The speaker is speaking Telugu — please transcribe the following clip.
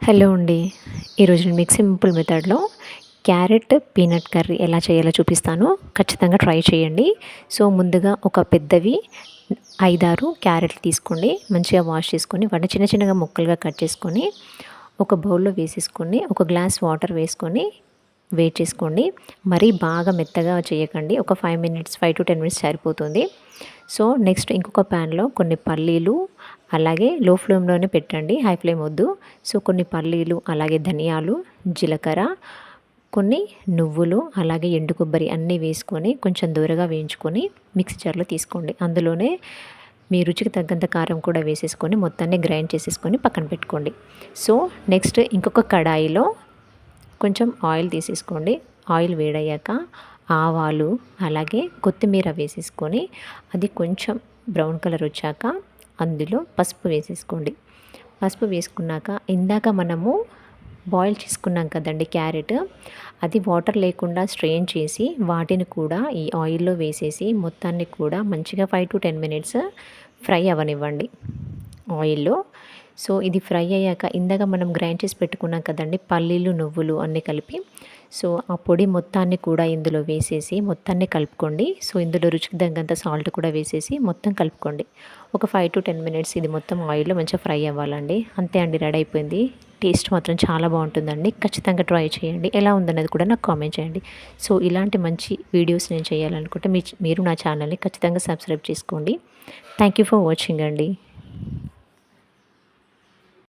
హలో అండి. ఈరోజు నేను మీకు సింపుల్ మెథడ్‌లో క్యారెట్ పీనట్ కర్రీ ఎలా చేయాలో చూపిస్తాను. ఖచ్చితంగా ట్రై చేయండి. సో, ముందుగా ఒక పెద్దవి 5, 6 క్యారెట్లు తీసుకోండి. మంచిగా వాష్ చేసుకొని వాటిని చిన్న చిన్నగా ముక్కలుగా కట్ చేసుకొని ఒక బౌల్‌లో వేసేసుకొని ఒక గ్లాస్ వాటర్ వేసుకొని వేడి చేసుకోండి. మరీ బాగా మెత్తగా చేయకండి. ఒక 5 మినిట్స్ 5-10 మినిట్స్ సరిపోతుంది. సో, నెక్స్ట్ ఇంకొక ప్యాన్‌లో కొన్ని పల్లీలు అలాగే లో ఫ్లేమ్‌లోనే పెట్టండి. హై ఫ్లేమ్ వద్దు. సో, కొన్ని పల్లీలు అలాగే ధనియాలు, జీలకర్ర, కొన్ని నువ్వులు అలాగే ఎండు కొబ్బరి అన్నీ వేసుకొని కొంచెం దూరగా వేయించుకొని మిక్సీ జార్‌లో తీసుకోండి. అందులోనే మీ రుచికి తగ్గంత కారం కూడా వేసేసుకొని మొత్తాన్ని గ్రైండ్ చేసేసుకొని పక్కన పెట్టుకోండి. సో, నెక్స్ట్ ఇంకొక కడాయిలో కొంచెం ఆయిల్ తీసేసుకోండి. ఆయిల్ వేడయ్యాక ఆవాలు అలాగే కొత్తిమీర వేసేసుకొని అది కొంచెం బ్రౌన్ కలర్ వచ్చాక అందులో పసుపు వేసేసుకోండి. పసుపు వేసుకున్నాక ఇందాక మనము బాయిల్ చేసుకున్నాం కదండి క్యారెట్, అది వాటర్ లేకుండా స్ట్రెయిన్ చేసి వాటిని కూడా ఈ ఆయిల్‌లో వేసేసి మొత్తాన్ని కూడా మంచిగా 5-10 మినిట్స్ ఫ్రై అవ్వనివ్వండి ఆయిల్‌లో. సో, ఇది ఫ్రై అయ్యాక ఇందాక మనం గ్రైండ్ చేసి పెట్టుకున్నాం కదండీ పల్లీలు, నువ్వులు అన్నీ కలిపి. సో, ఆ పొడి మొత్తాన్ని కూడా ఇందులో వేసేసి మొత్తాన్ని కలుపుకోండి. సో, ఇందులో రుచికి తగ్గంత సాల్ట్ కూడా వేసేసి మొత్తం కలుపుకోండి. ఒక 5-10 మినిట్స్ ఇది మొత్తం ఆయిల్‌లో మంచిగా ఫ్రై అవ్వాలండి. అంతే అండి, రెడీ అయిపోయింది. టేస్ట్ మాత్రం చాలా బాగుంటుందండి. ఖచ్చితంగా ట్రై చేయండి. ఎలా ఉందన్నది కూడా నాకు కామెంట్ చేయండి. సో, ఇలాంటి మంచి వీడియోస్ నేను చేయాలనుకుంటే మీరు నా ఛానల్‌ని ఖచ్చితంగా సబ్స్క్రైబ్ చేసుకోండి. థ్యాంక్ యూ ఫర్ వాచింగ్ అండి.